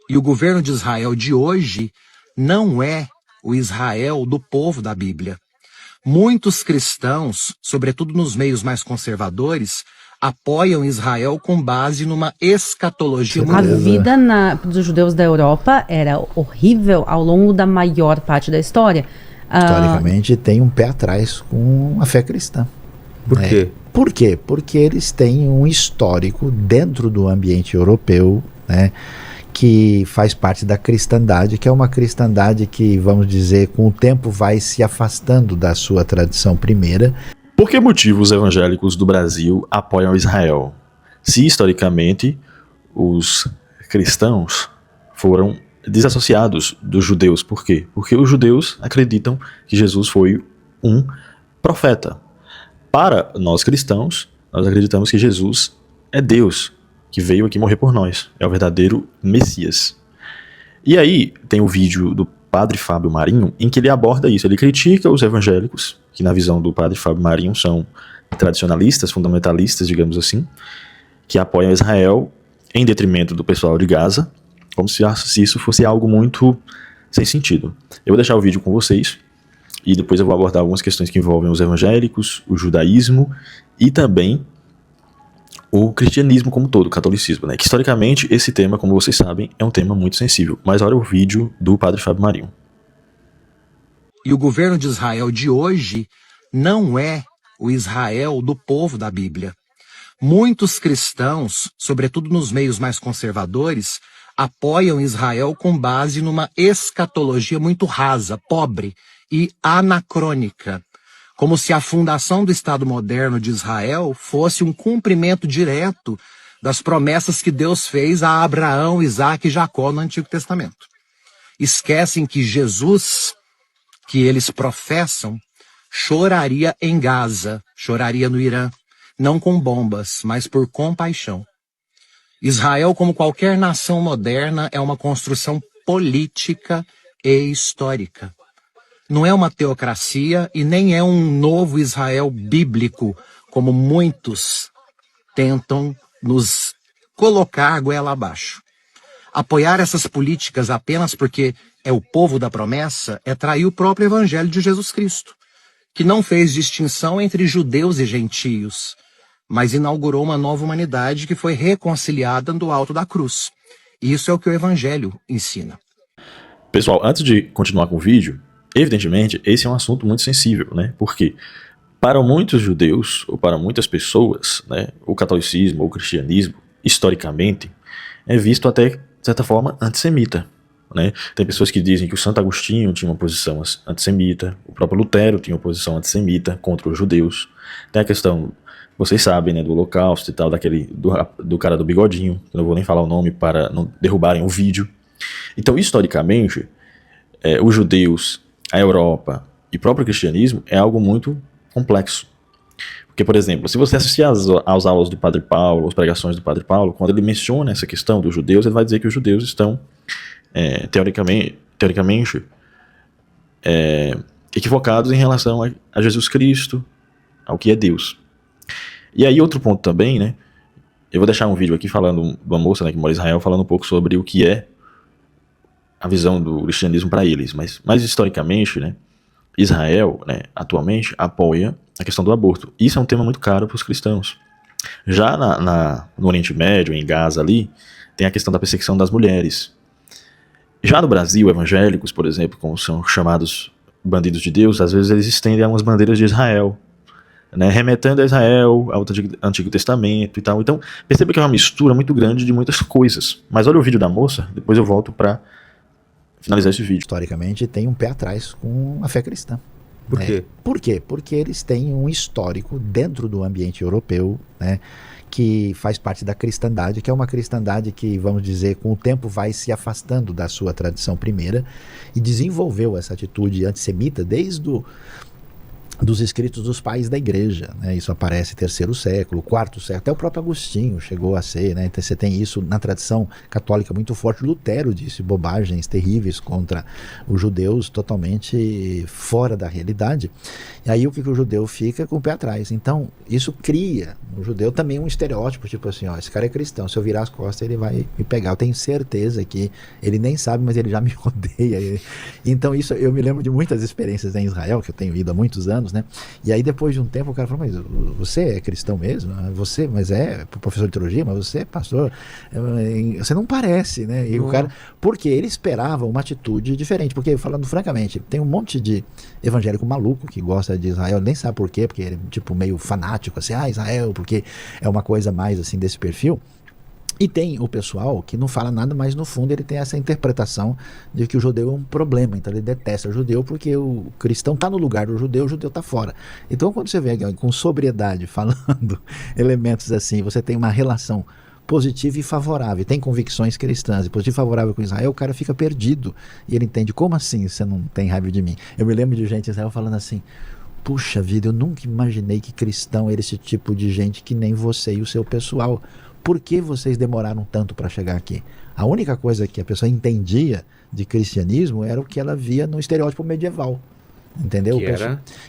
E o governo de Israel de hoje não é o Israel do povo da Bíblia. Muitos cristãos, sobretudo nos meios mais conservadores, apoiam Israel com base numa escatologia A muito... vida dos judeus da Europa era horrível ao longo da maior parte da história. Historicamente, tem um pé atrás com a fé cristã. Por quê? Por quê? Porque eles têm um histórico dentro do ambiente europeu, né, que faz parte da cristandade, que é uma cristandade que, vamos dizer, com o tempo vai se afastando da sua tradição primeira. Por que motivo os evangélicos do Brasil apoiam Israel? Se historicamente os cristãos foram desassociados dos judeus. Por quê? Porque os judeus acreditam que Jesus foi um profeta. Para nós cristãos, nós acreditamos que Jesus é Deus, que veio aqui morrer por nós. É o verdadeiro Messias. E aí tem o vídeo do padre Fábio Marinho, em que ele aborda isso. Ele critica os evangélicos, que na visão do padre Fábio Marinho são tradicionalistas, fundamentalistas, digamos assim, que apoiam Israel em detrimento do pessoal de Gaza, como se isso fosse algo muito sem sentido. Eu vou deixar o vídeo com vocês, e depois eu vou abordar algumas questões que envolvem os evangélicos, o judaísmo e também o cristianismo como todo, o catolicismo, né? Que historicamente esse tema, como vocês sabem, é um tema muito sensível. Mas olha o vídeo do padre Fábio Marinho. E o governo de Israel de hoje não é o Israel do povo da Bíblia. Muitos cristãos, sobretudo nos meios mais conservadores, apoiam Israel com base numa escatologia muito rasa, pobre e anacrônica, como se a fundação do Estado moderno de Israel fosse um cumprimento direto das promessas que Deus fez a Abraão, Isaque e Jacó no Antigo Testamento. Esquecem que Jesus, que eles professam, choraria em Gaza, choraria no Irã, não com bombas, mas por compaixão. Israel, como qualquer nação moderna, é uma construção política e histórica. Não é uma teocracia e nem é um novo Israel bíblico, como muitos tentam nos colocar goela abaixo. Apoiar essas políticas apenas porque é o povo da promessa é trair o próprio evangelho de Jesus Cristo, que não fez distinção entre judeus e gentios, mas inaugurou uma nova humanidade que foi reconciliada do alto da cruz. Isso é o que o evangelho ensina. Pessoal, antes de continuar com o vídeo, evidentemente, esse é um assunto muito sensível, né? Porque para muitos judeus, ou para muitas pessoas, né, o catolicismo ou o cristianismo, historicamente, é visto até, de certa forma, antissemita, né? Tem pessoas que dizem que o Santo Agostinho tinha uma posição antissemita, o próprio Lutero tinha uma posição antissemita contra os judeus. Tem a questão, vocês sabem, né, do Holocausto e tal, do cara do bigodinho, que eu não vou nem falar o nome para não derrubarem o vídeo. Então, historicamente, os judeus, a Europa e o próprio cristianismo é algo muito complexo. Porque, por exemplo, se você assistir às aulas do Padre Paulo, às pregações do Padre Paulo, quando ele menciona essa questão dos judeus, ele vai dizer que os judeus estão, teoricamente equivocados em relação a Jesus Cristo, ao que é Deus. E aí outro ponto também, né, eu vou deixar um vídeo aqui falando de uma moça, né, que mora em Israel, falando um pouco sobre o que é a visão do cristianismo para eles, mas historicamente, né, Israel, né, atualmente apoia a questão do aborto. Isso é um tema muito caro para os cristãos. Já no Oriente Médio, em Gaza ali, tem a questão da perseguição das mulheres. Já no Brasil, evangélicos, por exemplo, como são chamados bandidos de Deus, às vezes eles estendem algumas bandeiras de Israel, né, remetendo a Israel, ao Antigo Testamento e tal. Então, perceba que é uma mistura muito grande de muitas coisas. Mas olha o vídeo da moça, depois eu volto para finalizar esse vídeo. Historicamente, tem um pé atrás com a fé cristã. Por quê? Por quê? Porque eles têm um histórico dentro do ambiente europeu, né, que faz parte da cristandade, que é uma cristandade que, vamos dizer, com o tempo vai se afastando da sua tradição primeira e desenvolveu essa atitude antissemita desde dos escritos dos pais da igreja, né? Isso aparece em terceiro século, quarto século, até o próprio Agostinho chegou a ser, né? Então você tem isso na tradição católica muito forte. Lutero disse bobagens terríveis contra os judeus, totalmente fora da realidade. E aí o que o judeu fica? Com o pé atrás. Então isso cria no judeu também um estereótipo, tipo assim, ó, esse cara é cristão, se eu virar as costas ele vai me pegar. Eu tenho certeza que ele nem sabe, mas ele já me odeia. Então isso, eu me lembro de muitas experiências em Israel, que eu tenho ido há muitos anos, né? E aí depois de um tempo o cara falou, mas você é cristão mesmo? Você, mas é professor de teologia, mas você é pastor? Você não parece, né? E o cara, porque ele esperava uma atitude diferente, porque falando francamente, tem um monte de evangélico maluco que gosta de Israel, nem sabe por quê, porque ele é tipo meio fanático, assim, Israel, porque é uma coisa mais assim desse perfil. E tem o pessoal que não fala nada, mas no fundo ele tem essa interpretação de que o judeu é um problema, então ele detesta o judeu porque o cristão está no lugar do judeu, o judeu está fora. Então quando você vê alguém com sobriedade falando elementos assim, você tem uma relação positiva e favorável, tem convicções cristãs e positivo e favorável com Israel, o cara fica perdido e ele entende, como assim você não tem raiva de mim? Eu me lembro de gente em Israel falando assim, puxa vida, eu nunca imaginei que cristão era esse tipo de gente que nem você e o seu pessoal. Por que vocês demoraram tanto para chegar aqui? A única coisa que a pessoa entendia de cristianismo era o que ela via no estereótipo medieval. Entendeu?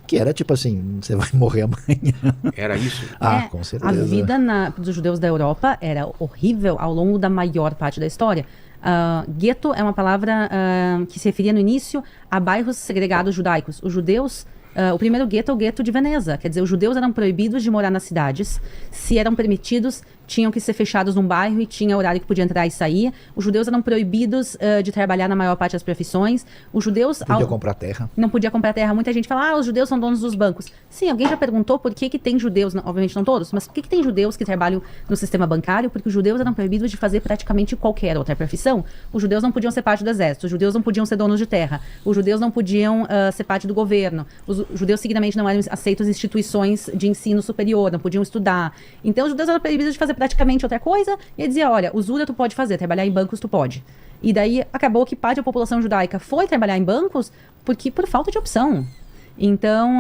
Que era tipo assim, você vai morrer amanhã. Era isso? Com certeza. A vida dos judeus da Europa era horrível ao longo da maior parte da história. Gueto é uma palavra que se referia no início a bairros segregados judaicos. Os judeus... o primeiro gueto é o gueto de Veneza, quer dizer, os judeus eram proibidos de morar nas cidades, se eram permitidos, tinham que ser fechados num bairro e tinha horário que podia entrar e sair. Os judeus eram proibidos de trabalhar na maior parte das profissões. Os judeus... Podia comprar terra. Não podia comprar terra. Muita gente fala, os judeus são donos dos bancos. Sim, alguém já perguntou por que tem judeus, obviamente não todos, mas por que tem judeus que trabalham no sistema bancário? Porque os judeus eram proibidos de fazer praticamente qualquer outra profissão. Os judeus não podiam ser parte do exército, os judeus não podiam ser donos de terra, os judeus não podiam ser parte do governo, os judeus seguidamente não eram aceitos em instituições de ensino superior, não podiam estudar. Então os judeus eram proibidos de fazer praticamente outra coisa, e ele dizia, olha, usura tu pode fazer, trabalhar em bancos tu pode. E daí acabou que parte da população judaica foi trabalhar em bancos por falta de opção. Então,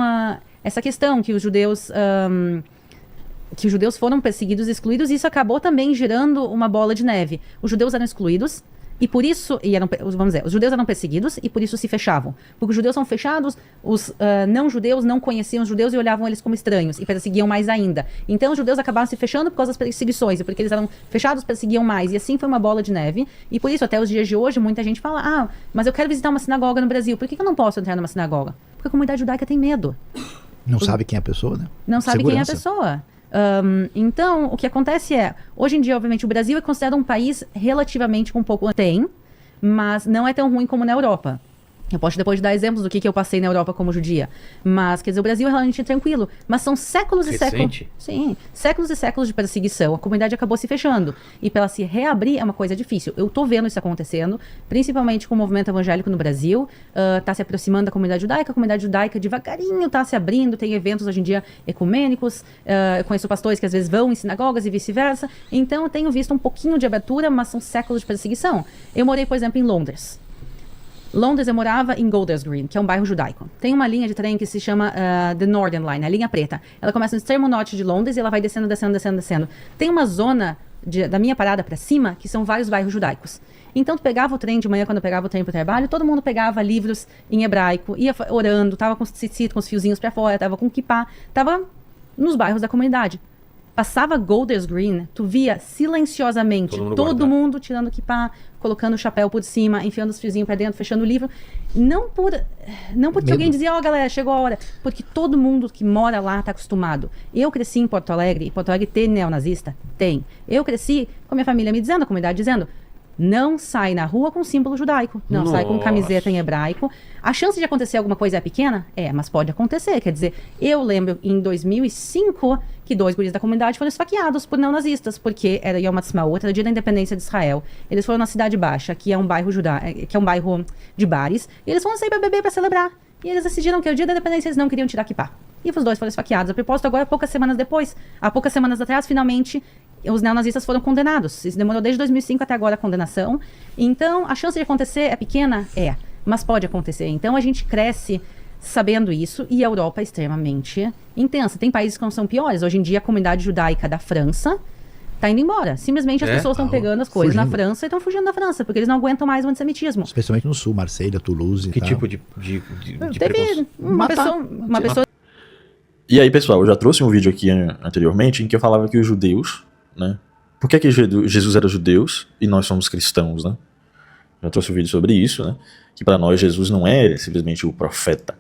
essa questão que os judeus foram perseguidos e excluídos, isso acabou também gerando uma bola de neve. Os judeus eram excluídos, e por isso, os judeus eram perseguidos e por isso se fechavam. Porque os judeus são fechados, os não-judeus não conheciam os judeus e olhavam eles como estranhos e perseguiam mais ainda. Então os judeus acabaram se fechando por causa das perseguições, e porque eles eram fechados, perseguiam mais. E assim foi uma bola de neve. E por isso, até os dias de hoje, muita gente fala, mas eu quero visitar uma sinagoga no Brasil. Por que eu não posso entrar numa sinagoga? Porque a comunidade judaica tem medo. Não sabe quem é a pessoa, né? Não sabe quem é a pessoa. Então, o que acontece hoje em dia, obviamente, o Brasil é considerado um país relativamente com pouco mas não é tão ruim como na Europa. Eu posso depois dar exemplos do que eu passei na Europa como judia. Mas, quer dizer, o Brasil é relativamente tranquilo. Mas são séculos e séculos... Sim, séculos e séculos de perseguição. A comunidade acabou se fechando. E para ela se reabrir é uma coisa difícil. Eu tô vendo isso acontecendo, principalmente com o movimento evangélico no Brasil. Tá se aproximando da comunidade judaica. A comunidade judaica devagarinho tá se abrindo. Tem eventos hoje em dia ecumênicos. Eu conheço pastores que às vezes vão em sinagogas e vice-versa. Então eu tenho visto um pouquinho de abertura, mas são séculos de perseguição. Eu morei, por exemplo, em Londres. Eu morava em Golders Green, que é um bairro judaico. Tem uma linha de trem que se chama The Northern Line, a linha preta. Ela começa no extremo norte de Londres e ela vai descendo. Tem uma zona da minha parada para cima que são vários bairros judaicos. Então tu pegava o trem de manhã, quando eu pegava o trem pro trabalho, todo mundo pegava livros em hebraico, ia orando, tava com tzitzit, com os fiozinhos para fora, tava com kippah, tava nos bairros da comunidade. Passava Golders Green, tu via silenciosamente todo mundo tirando o kippah, colocando o chapéu por cima, enfiando os fiozinhos pra dentro, fechando o livro. Não porque alguém dizia, galera, chegou a hora. Porque todo mundo que mora lá tá acostumado. Eu cresci em Porto Alegre, e Porto Alegre tem neonazista? Tem. Eu cresci com a minha família me dizendo, a comunidade dizendo, não sai na rua com símbolo judaico, não sai com camiseta em hebraico. A chance de acontecer alguma coisa é pequena? Mas pode acontecer. Quer dizer, eu lembro em 2005 que 2 guris da comunidade foram esfaqueados por neonazistas, porque era Yom Ha'atzmaut, era o dia da independência de Israel. Eles foram na Cidade Baixa, que é um bairro que é um bairro de bares, e eles foram sair pra beber, pra celebrar. E eles decidiram que o dia da independência eles não queriam tirar kippah. E os 2 foram esfaqueados. A propósito, agora, poucas semanas depois, há poucas semanas atrás, finalmente, os neonazistas foram condenados. Isso demorou desde 2005 até agora a condenação. Então, a chance de acontecer é pequena? Mas pode acontecer. Então, a gente cresce sabendo isso, e a Europa é extremamente intensa. Tem países que não são piores. Hoje em dia, a comunidade judaica da França tá indo embora. Simplesmente as pessoas estão pegando as coisas na França e estão fugindo da França, porque eles não aguentam mais o antissemitismo. Especialmente no sul, Marselha, Toulouse. Que e tal. tipo de Teve preconceito? uma pessoa E aí, pessoal, eu já trouxe um vídeo aqui anteriormente em que eu falava que os judeus, né? Por que Jesus era judeus e nós somos cristãos, né? Já trouxe um vídeo sobre isso, né? Que para nós Jesus não é simplesmente o profeta.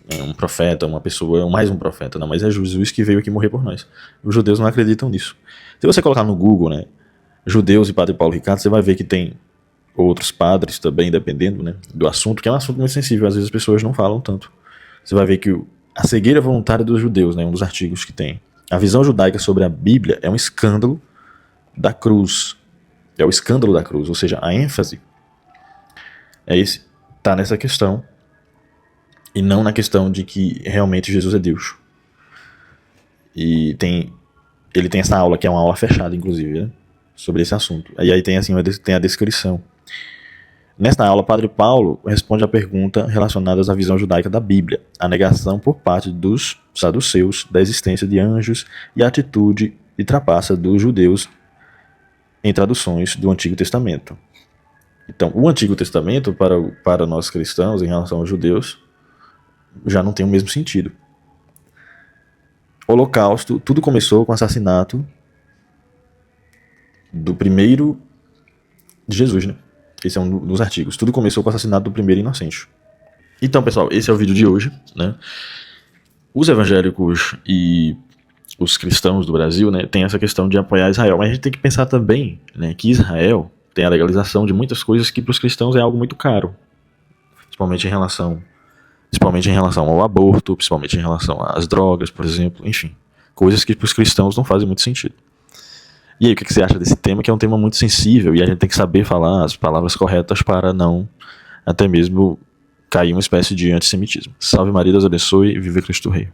É um profeta, uma pessoa, mais um profeta, não, mas é Jesus que veio aqui morrer por nós. Os judeus não acreditam nisso. Se você colocar no Google, né, judeus e Padre Paulo Ricardo, você vai ver que tem outros padres também, dependendo, né, do assunto, que é um assunto muito sensível, às vezes as pessoas não falam tanto. Você vai ver que a cegueira voluntária dos judeus, né, um dos artigos que tem. A visão judaica sobre a Bíblia é um escândalo da cruz. É o escândalo da cruz, ou seja, a ênfase tá nessa questão e não na questão de que realmente Jesus é Deus. E ele tem essa aula, que é uma aula fechada, inclusive, né, sobre esse assunto. E aí tem, assim, tem a descrição. Nesta aula, Padre Paulo responde a pergunta relacionadas à visão judaica da Bíblia, a negação por parte dos saduceus da existência de anjos e a atitude de trapaça dos judeus em traduções do Antigo Testamento. Então, o Antigo Testamento, para nós cristãos, em relação aos judeus, já não tem o mesmo sentido. Holocausto, tudo começou com o assassinato do primeiro de Jesus, né? Esse é um dos artigos. Tudo começou com o assassinato do primeiro inocente. Então, pessoal, esse é o vídeo de hoje, né? Os evangélicos e os cristãos do Brasil, né, tem essa questão de apoiar Israel. Mas a gente tem que pensar também, né, que Israel tem a legalização de muitas coisas que para os cristãos é algo muito caro. Principalmente em relação ao aborto, principalmente em relação às drogas, por exemplo, enfim. Coisas que para os cristãos não fazem muito sentido. E aí, o que você acha desse tema, que é um tema muito sensível, e a gente tem que saber falar as palavras corretas para não, até mesmo, cair uma espécie de antissemitismo. Salve Maria, Deus abençoe e viva Cristo Rei.